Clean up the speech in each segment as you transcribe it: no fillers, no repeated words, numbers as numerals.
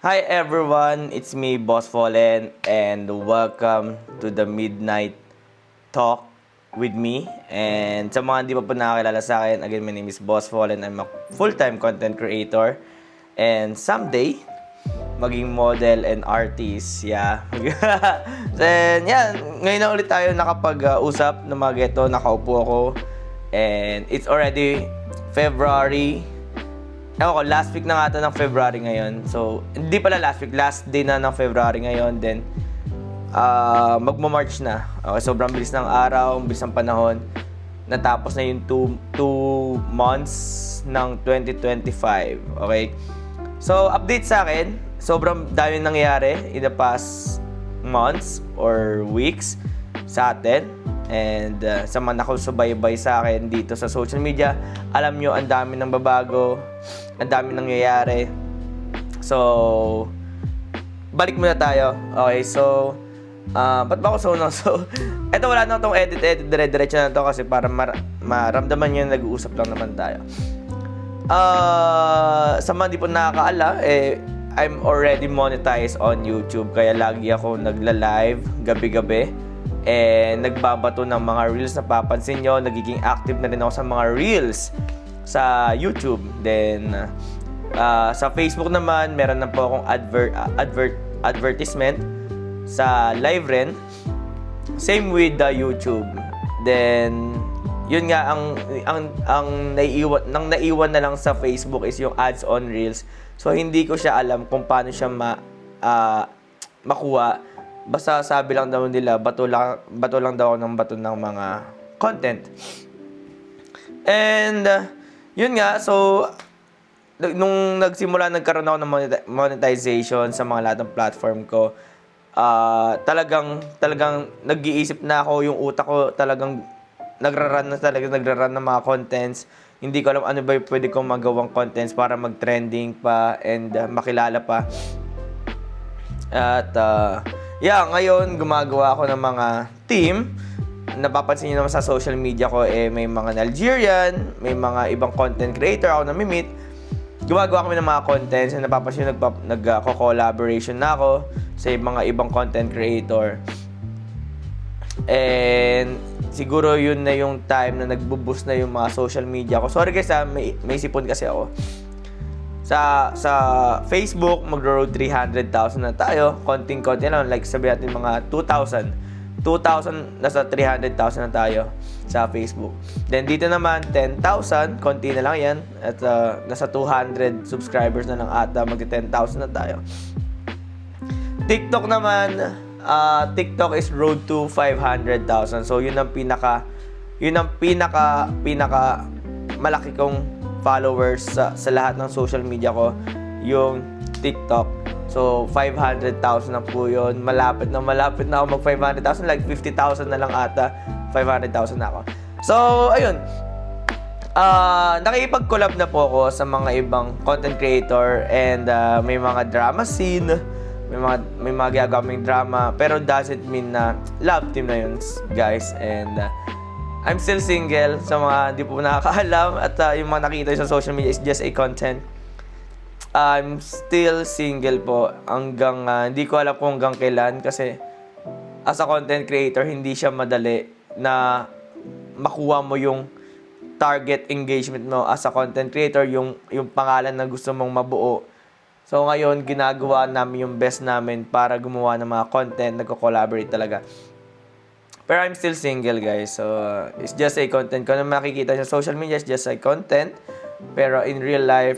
Hi everyone, it's me Boss Fallen and welcome to the Midnight Talk with me. And sa mga hindi pa po nakakilala sa akin, again, my name is Boss Fallen. I'm a full-time content creator and someday maging model and artist. Yeah. Then, ngayon na ulit tayo nakapag-usap na mga geto, nakaupo ako. And it's already February. Ewan ko, last week na nga ito ng February ngayon. So, hindi pala last week, last day na ng February ngayon. Then, magmo-March na. Okay, sobrang bilis ng araw, bilis ng panahon. Natapos na yung 2 months ng 2025. Okay? So, update sa akin. Sobrang dami nangyayari in the past months or weeks sa atin. And sa mga nakasubaybay sa akin dito sa social media, alam nyo, ang dami ng babago, ang dami nangyayari. So, balik muna tayo. Okay, so, ba't ba ako So, eto, wala na itong edit, dire-diretso na ito kasi para maramdaman nyo nag-uusap lang naman tayo. Sa mga di po nakakaala, I'm already monetized on YouTube, kaya lagi ako nagla-live gabi-gabi. And nagbabato ng mga reels na papansin nyo. Nagiging active na rin ako sa mga reels sa YouTube. Then, sa Facebook naman, meron na po akong advertisement sa live rin. Same with the YouTube. Then, yun nga, ang naiiwan na lang sa Facebook is yung ads on reels. So, hindi ko siya alam kung paano siya makuha. Basta sabi lang daw nila, bato lang daw ng bato ng mga content. And, yun nga, so, nung nagkaroon ako ng monetization sa mga lahat ng platform ko, talagang nag-iisip na ako, yung utak ko talagang nagraran ng mga contents. Hindi ko alam ano ba yung pwede kong magawang contents para mag-trending pa and makilala pa. At, ngayon, gumagawa ako ng mga team. Napapansin nyo naman sa social media ko, may mga Nigerian, may mga ibang content creator ako namimit. Gumagawa kami ng mga contents. Napapansin nyo, nagko-collaboration na ako sa mga ibang content creator. And siguro yun na yung time na nagbo-boost na yung mga social media ko. Sorry guys, may sipon kasi ako. Sa Facebook, mag-road 300,000 na tayo. Konting-konti lang. Like, sabihin natin mga 2,000. 2,000, nasa 300,000 na tayo sa Facebook. Then, dito naman, 10,000. Konti na lang yan. At nasa 200 subscribers na lang ata. Mag-10,000 na tayo. TikTok naman, TikTok is road to 500,000. So, yun ang pinaka malaki kong followers sa lahat ng social media ko, yung TikTok. So, 500,000 na po yun. Malapit na ako mag 500,000. Like, 50,000 na lang ata. 500,000 na ako. So, ayun. Nakipag-collab na po ako sa mga ibang content creator and may mga drama scene. May mga gagaming drama. Pero doesn't mean na love team na yun, guys. And I'm still single sa mga di po nakakaalam at yung mga nakita sa social media is just a content. I'm still single po hanggang hindi ko alam kung hanggang kailan kasi as a content creator hindi siya madali na makuha mo yung target engagement mo as a content creator, yung pangalan na gusto mong mabuo. So ngayon ginagawa namin yung best namin para gumawa ng mga content, nagko-collaborate talaga. Pero I'm still single, guys. So, it's just a content. Kung ano makikita sa social media, it's just a content. Pero in real life,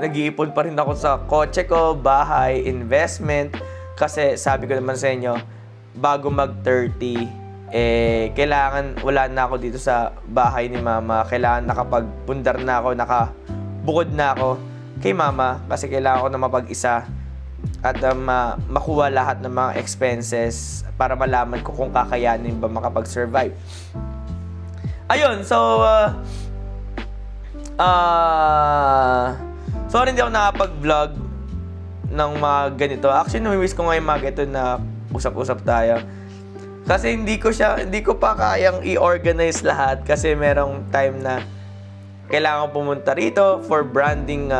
nag-iipon pa rin ako sa kotse ko, bahay, investment. Kasi sabi ko naman sa inyo, bago mag-30, kailangan, wala na ako dito sa bahay ni mama. Kailangan nakapagpundar na ako, nakabukod na ako kay mama. Kasi kailangan ko na mapag-isa. At makuha lahat ng mga expenses para malaman ko kung kakayanin ba makapag-survive. Ayun, so sorry hindi ako nakapag-vlog ng mga ganito. Actually, namimiss ko ngayon mga ganito na usap-usap tayo. Kasi hindi ko pa kayang i-organize lahat kasi merong time na kailangan pumunta rito for branding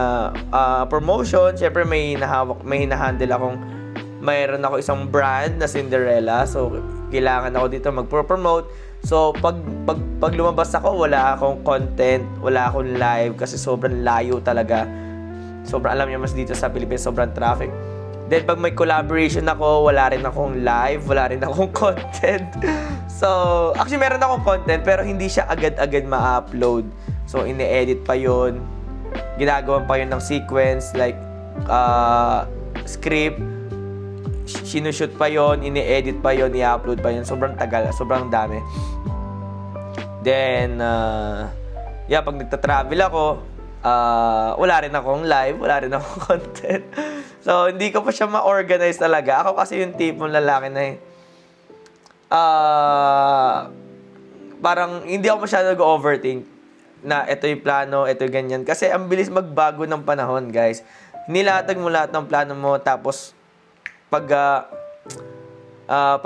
promotion. Siyempre may hinahandle akong, mayroon ako isang brand na Cinderella. So, kailangan ako dito magpro-promote. So, pag lumabas ako, wala akong content, wala akong live kasi sobrang layo talaga. Sobrang, alam niyo mas dito sa Pilipinas, sobrang traffic. Then, pag may collaboration ako, wala rin akong live, wala rin akong content. So, actually, meron akong content, pero hindi siya agad-agad ma-upload. So, ine-edit pa yun. Ginagawan pa yun ng sequence, like, script. Sinushoot pa yun, ine-edit pa yun, i-upload pa yun. Sobrang tagal, sobrang dami. Then, pag nagta-travel ako, wala rin akong live, wala rin akong content. So, hindi ko pa siya ma-organize talaga. Ako kasi yung tipong lalaki na parang hindi ako masyado nag-overthink na ito yung plano, ito yung ganyan. Kasi ang bilis magbago ng panahon, guys. Nilatag mo lahat ng plano mo, tapos pag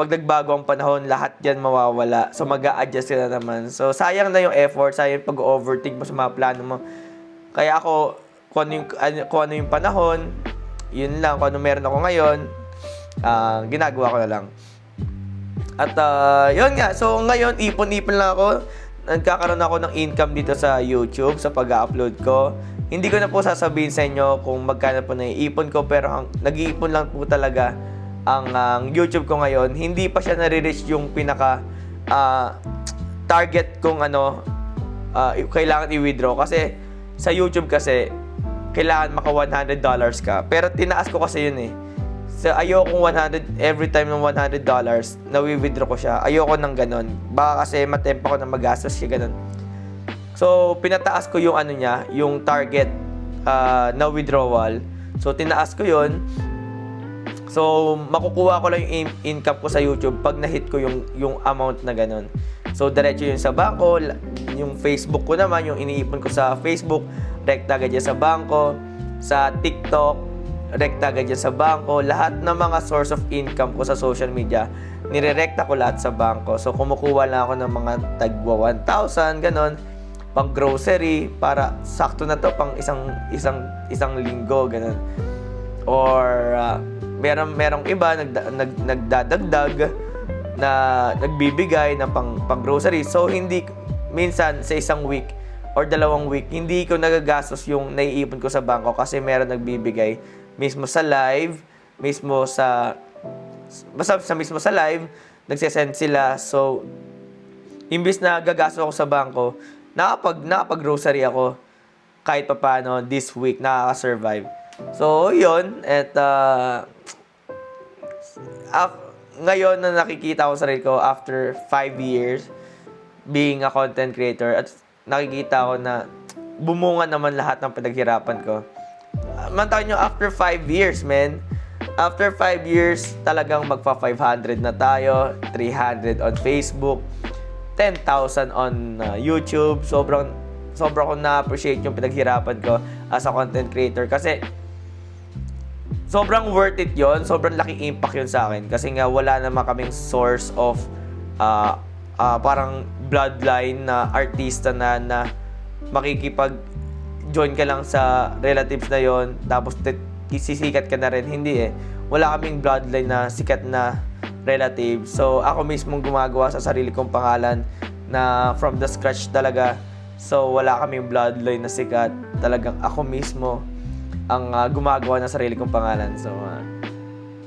nagbago ang panahon, lahat yan mawawala. So, mag-a-adjust ka na naman. So, sayang na yung effort, sayang pag-overthink mo sa mga plano mo. Kaya ako, kung ano yung panahon, yun lang, kung ano meron ako ngayon, ginagawa ko na lang. At yun nga, so ngayon, ipon-ipon lang ako. Nagkakaroon ako ng income dito sa YouTube, sa pag-upload ko. Hindi ko na po sasabihin sa inyo kung magkano po naiipon ko, pero nag-iipon lang po talaga ang YouTube ko ngayon. Hindi pa siya nare-reach yung pinaka target kong kailangan i-withdraw. Kasi sa YouTube kasi, kailangan maka $100 ka. Pero tinaas ko kasi yun eh. So, ayokong 100, every time ng $100, nawi-withdraw ko siya. Ayoko ng ganon. Baka kasi matempa ko na magastos siya ganon. So, pinataas ko yung yung target na withdrawal. So, tinaas ko yun. So, makukuha ko lang yung income ko sa YouTube pag na-hit ko yung amount na ganon. So, diretso yun sa bangko. Yung Facebook ko naman, yung iniipon ko sa Facebook, rekta agad yan sa bangko. Sa TikTok, rekta agad yan sa bangko. Lahat ng mga source of income ko sa social media, nirerekta ko lahat sa bangko. So, kumukuha lang ako ng mga tagwa 1,000, ganon, pang grocery, para sakto na to pang isang linggo, ganon. Or, merong iba, nagdadagdag, na nagbibigay ng pang grocery. So, hindi, minsan, sa isang week, or 2 week, hindi ko nagagastos yung naiipon ko sa bangko kasi meron nagbibigay mismo sa live, mismo sa mismo sa live, nagsesend sila. So, imbis na gagastos ako sa bangko, nakapag-grocery ako kahit papaano this week, nakaka-survive. So, yun. At, ngayon na nakikita ko sa sarili ko after 5 years being a content creator, at nakikita ko na bumunga naman lahat ng pinaghirapan ko. Mantakin nyo, after 5 years, man. After 5 years, talagang magpa-500 na tayo, 300 on Facebook, 10,000 on YouTube. Sobrang ko na-appreciate yung pinaghirapan ko as a content creator kasi sobrang worth it yon, sobrang laking impact yun sa akin kasi nga wala naman kaming source of parang bloodline na artista na makikipag-join ka lang sa relatives na yon tapos sisikat ka na rin. Hindi eh. Wala kaming bloodline na sikat na relative. So, ako mismong gumagawa sa sarili kong pangalan na from the scratch talaga. So, wala kaming bloodline na sikat. Talagang ako mismo ang gumagawa ng sarili kong pangalan. So,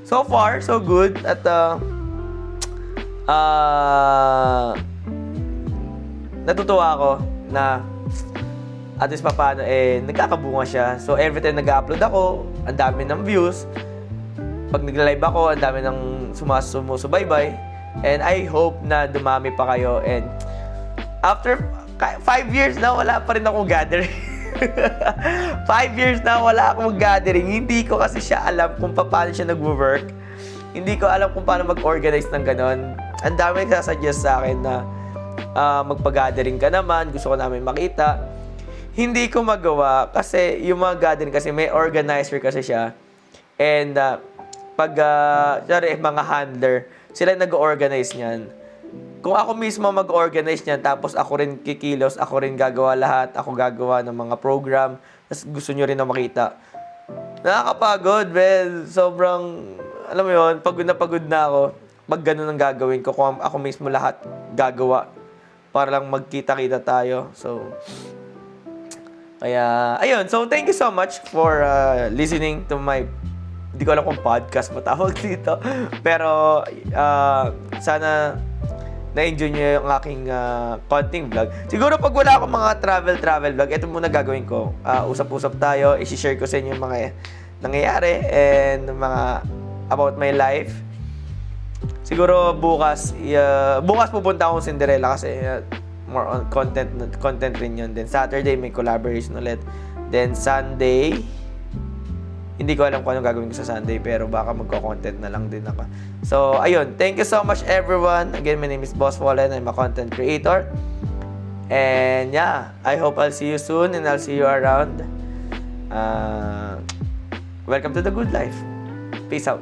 so far, so good. At, natutuwa ako na at least papaano, nagkakabunga siya. So, every time nag-upload ako, ang dami ng views. Pag nag-live ako, ang dami ng sumusubaybay. And I hope na dumami pa kayo. And after 5 years na, wala pa rin akong gathering. 5 years na, wala akong gathering. Hindi ko kasi siya alam kung paano siya nag-work. Hindi ko alam kung paano mag-organize ng ganon. Ang dami nagsasuggest sa akin na magpa-gathering ka naman. Gusto ko namin makita. Hindi ko magawa kasi yung mga gathering kasi may organizer kasi siya. And pag mga handler, sila nag-organize niyan. kung ako mismo mag-organize niyan, tapos ako rin kikilos, ako rin gagawa lahat, ako gagawa ng mga program, tapos gusto nyo rin na makita. Nakakapagod, man. Sobrang, alam mo yun, pagod na ako. Pag ganun ang gagawin ko, kung ako mismo lahat gagawa, para lang magkita-kita tayo. So, kaya, ayun. So, thank you so much for listening to my, hindi ko alam kung podcast matawag dito. Pero, sana na-enjoy nyo yung aking konting vlog. Siguro pag wala akong mga travel vlog, ito muna gagawin ko. Usap-usap tayo, i-share ko sa inyo yung mga nangyayari and mga about my life. Siguro bukas pupunta akong Cinderella kasi more on content rin yun. Then Saturday may collaboration ulit. Then Sunday, hindi ko alam kung anong gagawin ko sa Sunday, pero baka magko-content na lang din ako. So, ayun. Thank you so much, everyone. Again, my name is Boss Wallen. I'm a content creator. And yeah, I hope I'll see you soon and I'll see you around. Welcome to the good life. Peace out.